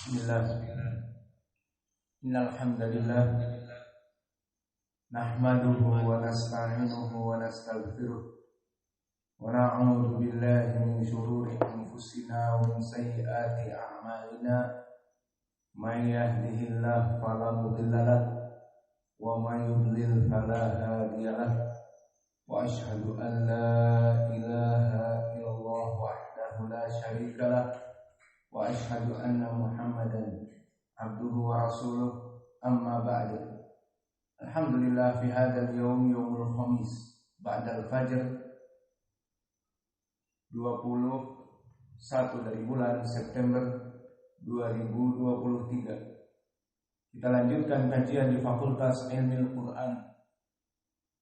Bismillah. Innal hamdalillah nahmaduhu wa nasta'inuhu wa nastaghfiruh wa na'udzu billahi min shururi anfusina wa min sayyiati a'malina. May yahdihillahu fala mudilla lahu wa may yudlil fala hadiya lahu. Wa asyhadu an la ilaha illallah wahdahu la syarika lahu wa asyhadu anna Muhammadan abduhu wa rasuluh. Amma ba'du. Alhamdulillah fi hadzal yaum yaumul khamis ba'dal fajr 21 dari bulan September 2023. Kita lanjutkan kajian di Fakultas Ilmu Quran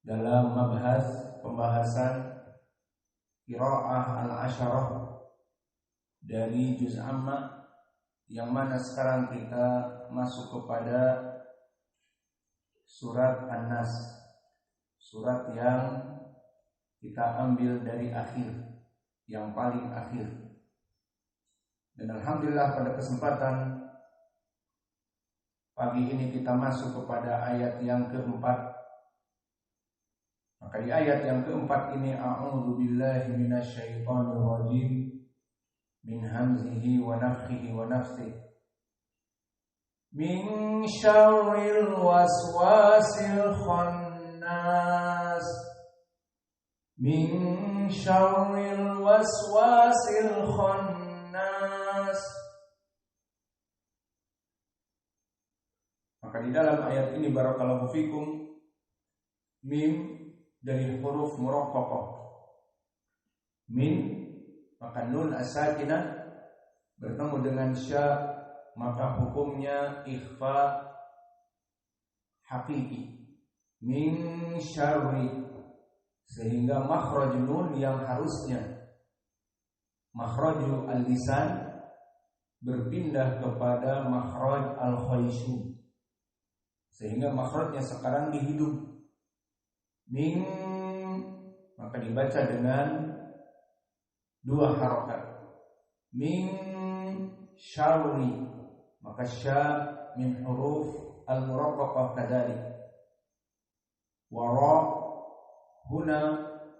dalam pembahasan qiraah al-asyarah dari juz amma, yang mana sekarang kita masuk kepada surat An-Nas, surat yang kita ambil dari akhir, yang paling akhir. Dan alhamdulillah pada kesempatan pagi ini kita masuk kepada ayat yang keempat. Maka di ayat yang keempat ini, a'udzu billahi minasyaitonir rajim min hamzihi wa nafthihi wa nafsihi min syarril waswasil khannas min syarril waswasil khannas. Maka di dalam ayat ini barakallahu fikum, mim dari huruf muraqqaqah, min maka nun as-sakinah bertemu dengan sya, maka hukumnya ikhfa hakiki, min syarri, sehingga makhraj nun yang harusnya makhraju al-lisan berpindah kepada makhraj al-khayshum, sehingga makhrajnya sekarang di hidung. Min maka dibaca dengan dua harokat, min syarri, maka sya min huruf al-muraqqaqah kadalik, wa ra huna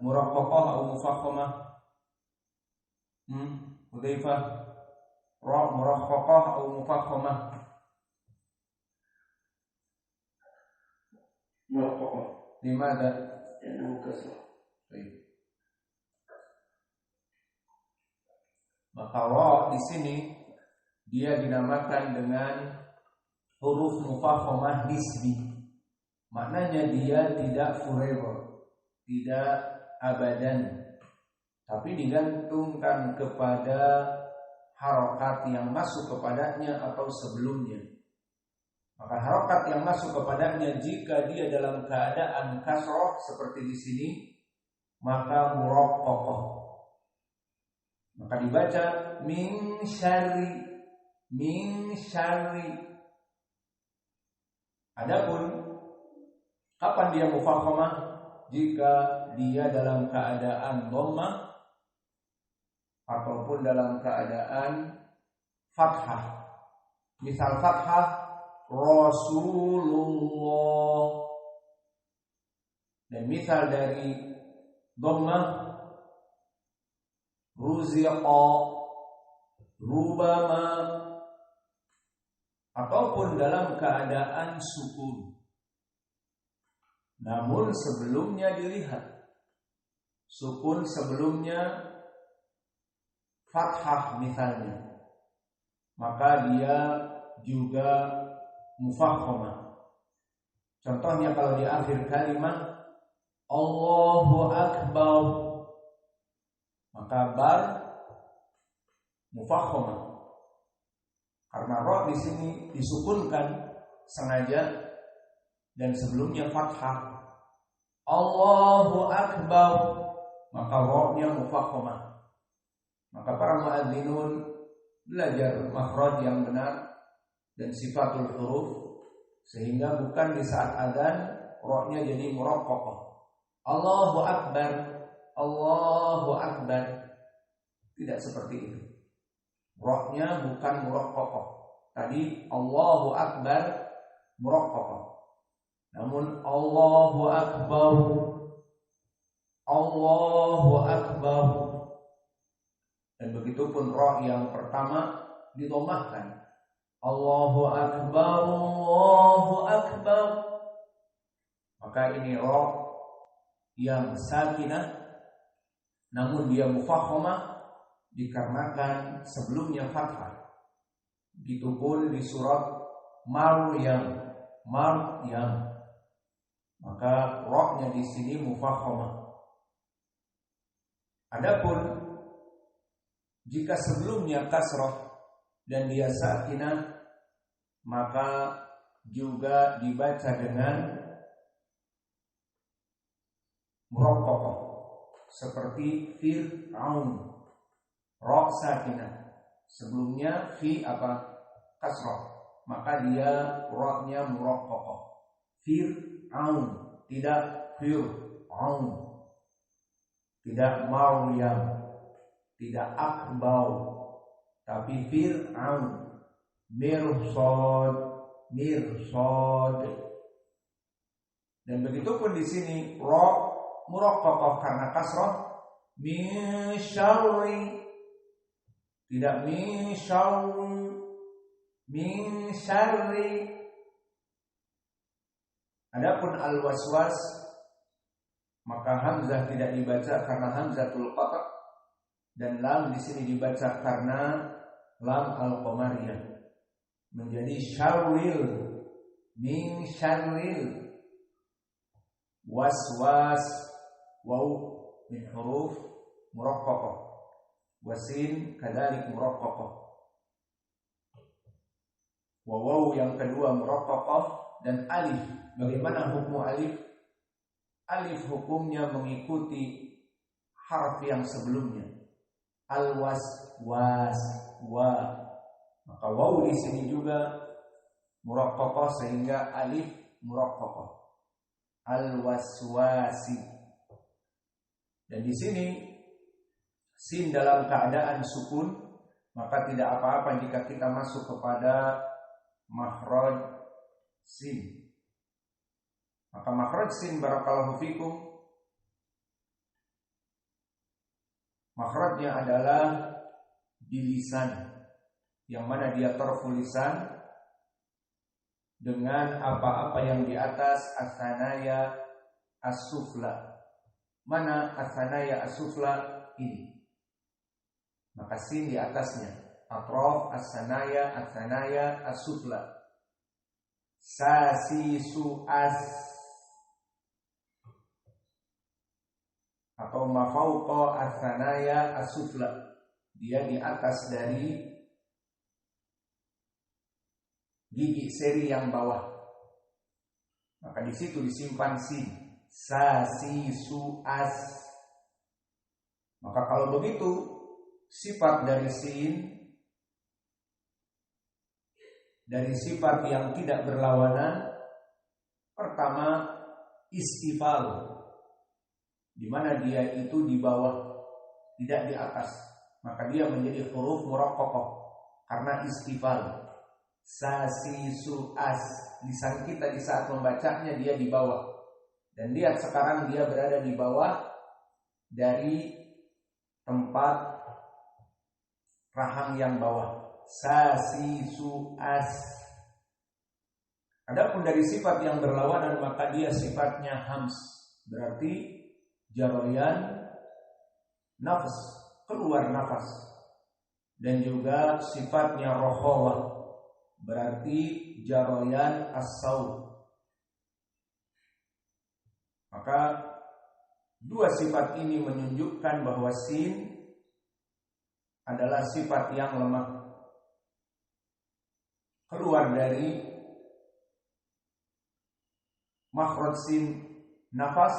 muraqqaqah atau mufakhamah. Hudzaifah, ra muraqqaqah atau mufakhamah? Muraqqaqah. Limada? Yang kasrah. Baik. Maka ra di sini dia dinamakan dengan huruf mufakhamah nisbi. Maknanya dia tidak forever, tidak abadan, tapi digantungkan kepada harokat yang masuk kepadanya atau sebelumnya. Maka harokat yang masuk kepadanya jika dia dalam keadaan kasroh seperti di sini, maka muraqqaqah. Maka dibaca min syarri, min syarri. Adapun kapan dia mufakhamah? Jika dia dalam keadaan dhammah ataupun dalam keadaan fathah. Misal fathah Rasulullah, dan misal dari dhammah ruziqa, rubama, ataupun dalam keadaan sukun. Namun sebelumnya dilihat sukun, sebelumnya fathah misalnya, maka dia juga mufakhamah. Contohnya kalau di akhir kalimat Allahu Akbar, maka bar mufakhamah, karena ra di sini disukunkan sengaja dan sebelumnya fathah. Allahu Akbar, maka ra-nya mufakhamah. Maka para muadzinun belajar makhraj yang benar dan sifatul huruf, sehingga bukan di saat adzan ra-nya jadi muraqqaqah. Allahu Akbar, Allahu Akbar. Tidak seperti itu. Ra-nya bukan muraqqaqah, Tadi Allahu Akbar muraqqaqah. Namun Allahu Akbar, Allahu Akbar. Dan begitu pun ra yang pertama didomahkan. Allahu Akbar, Allahu Akbar. Maka ini ra yang sakinah, namun dia mufakhamah dikarenakan sebelumnya fathah. Begitupun di surat Maryam, maka ra-nya di sini mufakhamah. Adapun jika sebelumnya kasrah dan dia sakinah, maka juga dibaca dengan muraqqaqah seperti Fir'aun, ra sakinah. Sebelumnya fi kasrah, maka dia ra-nya muraqqaqah. Fir'aun, tidak Fir'aun, tidak Maryam, tidak Akbar, tapi Fir'aun. Mirsad. Dan begitu pun di sini ra muraqqaqah karena kasrah. Min syarri, tidak min syarri. Adapun al-waswas, maka hamzah tidak dibaca karena hamzatul qata', dan lam di sini dibaca karena lam al-qamariyah, menjadi syarril, min syarril. Waswas, waw min huruf muraqqaqah, wasin kadzalik muraqqaqah. Waw yang kedua muraqqaqah, dan alif. Bagaimana hukum alif? Alif hukumnya mengikuti harf yang sebelumnya. Al-waswas, wa. Maka waw di sini juga muraqqaqah sehingga alif muraqqaqah. Al-waswasi. Dan di sini sin dalam keadaan sukun, maka tidak apa-apa jika kita masuk kepada makhraj sin. Maka makhraj sin, barakallahu fikum, makhrajnya adalah di lisan, yang mana dia tarful lisan dengan apa-apa yang di atas as-sanaya as-sufla. Mana as-sanaya as-sufla ini? Maka sin di atasnya. Atraf as-sanaya as-sufla. Sasisu as, atau mafauqa as-sanaya as-sufla. Dia di atas dari gigi seri yang bawah. Maka di situ disimpan sin. Sasisu as. Maka kalau begitu, sifat dari sin, dari sifat yang tidak berlawanan, pertama istifal, di mana dia itu di bawah, tidak di atas. Maka dia menjadi huruf muraqqaqah karena istifal. Sasisu as, lisan kita di saat membacanya dia di bawah. Dan lihat sekarang dia berada di bawah dari tempat rahang yang bawah. Sasisu as. Adapun dari sifat yang berlawanan, maka dia sifatnya hams, berarti jarayan nafas, keluar nafas. Dan juga sifatnya rohawah, berarti jarayan as-saut. Maka dua sifat ini menunjukkan bahwa sin adalah sifat yang lemah, keluar dari makhraj sin nafas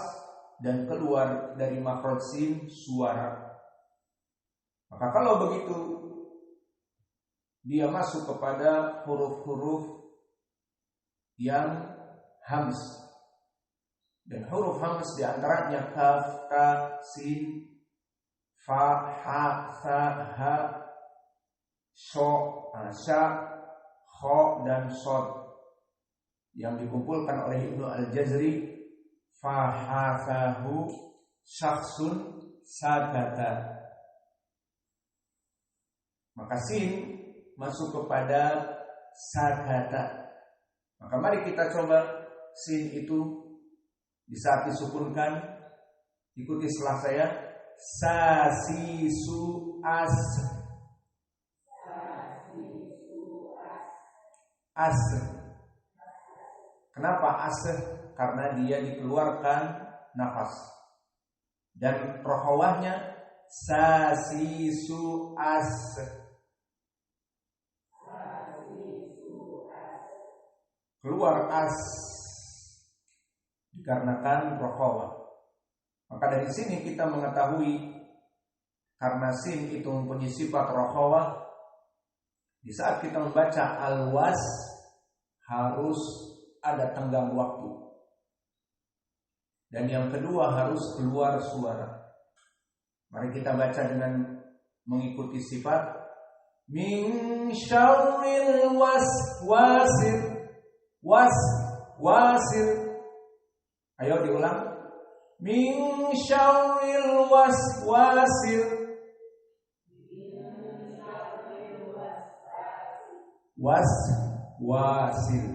dan keluar dari makhraj sin suara. Maka kalau begitu, dia masuk kepada huruf-huruf yang hams. Dan huruf hams diantaranya kaf, ka, sin, fa, ha, sa, ha, sho, sha, kha dan shad yang dikumpulkan oleh Ibnu Al-Jazri, fahafahu syakhsun sakata. Maka sin masuk kepada sakata. Maka mari kita coba sin itu di saat disukunkan, ikuti setelah saya, sasisu as. As. Kenapa as? Karena dia dikeluarkan nafas. Dan rokhawahnya sasisu as. Keluar as dikarenakan rokhawah. Maka dari sini kita mengetahui karena sin itu mempunyai sifat rokhawah, di saat kita membaca al-was harus ada tenggang waktu. Dan yang kedua harus keluar suara. Mari kita baca dengan mengikuti sifat min syarril waswasil. Wasir. Ayo diulang. Min syarril waswasil. Waswasil.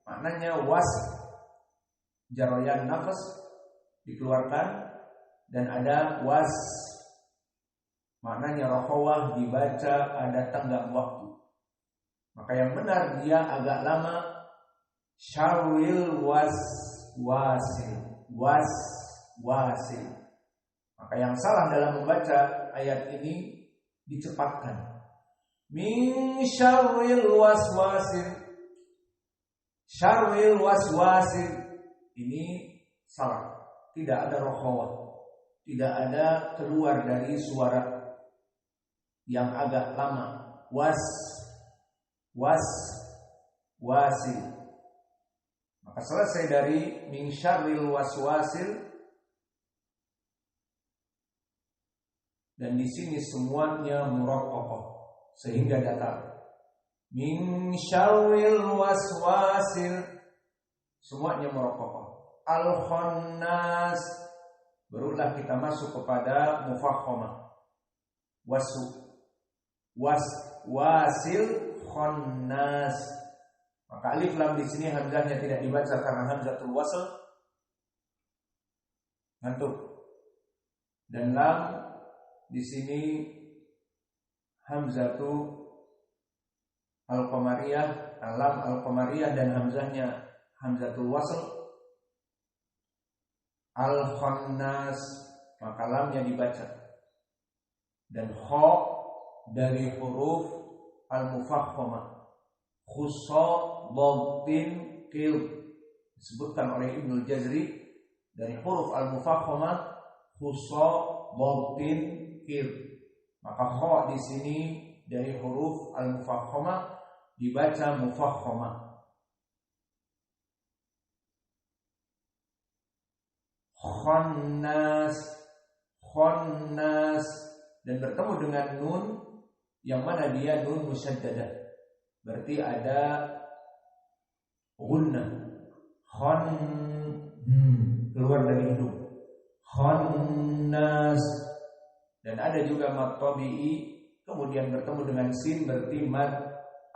Maknanya was jaroyan nafas dikeluarkan, dan ada was maknanya rokhawah dibaca ada tenggang waktu. Maka yang benar dia agak lama, syarril waswasil. Maka yang salah dalam membaca ayat ini dicepatkan. Min syarril waswasil. Syarril waswasil. Ini salah. Tidak ada rokhawah. Tidak ada keluar dari suara yang agak lama. Wasil. Maka selesai dari min syarril waswasil, dan di sini semuanya muraqqaqah sehingga datar. Min syarril waswasil semuanya muraqqaqah. Al-khannas barulah kita masuk kepada mufakhamah. Wasil khannas. Maka alif lam di sini hamzahnya tidak dibaca karena hamzatul wasl ngantuk. Dan lam di sini hamzatu al-qamariyah, lam al-qamariyah, dan hamzahnya hamzatul wasl. Al-khannas, maka lamnya dibaca. Dan kha dari huruf al-mufakhamah, khussa dhamtin qil, disebutkan oleh Ibnu Jazri dari huruf al-mufakhamah khussa dhamtin qil. Maka kha di sini dari huruf al-mufakhamah dibaca mufakhamah. Khannas dan bertemu dengan nun yang mana dia nun musyaddadah, berarti ada gunnah. Keluar dari hidung. Khannas. Dan ada juga mad tabi'i kemudian bertemu dengan sin, berarti mad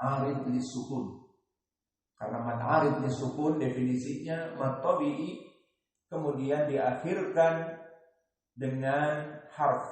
arid lisukun. Karena mad arid lisukun definisinya mad tabi'i kemudian diakhirkan dengan harf.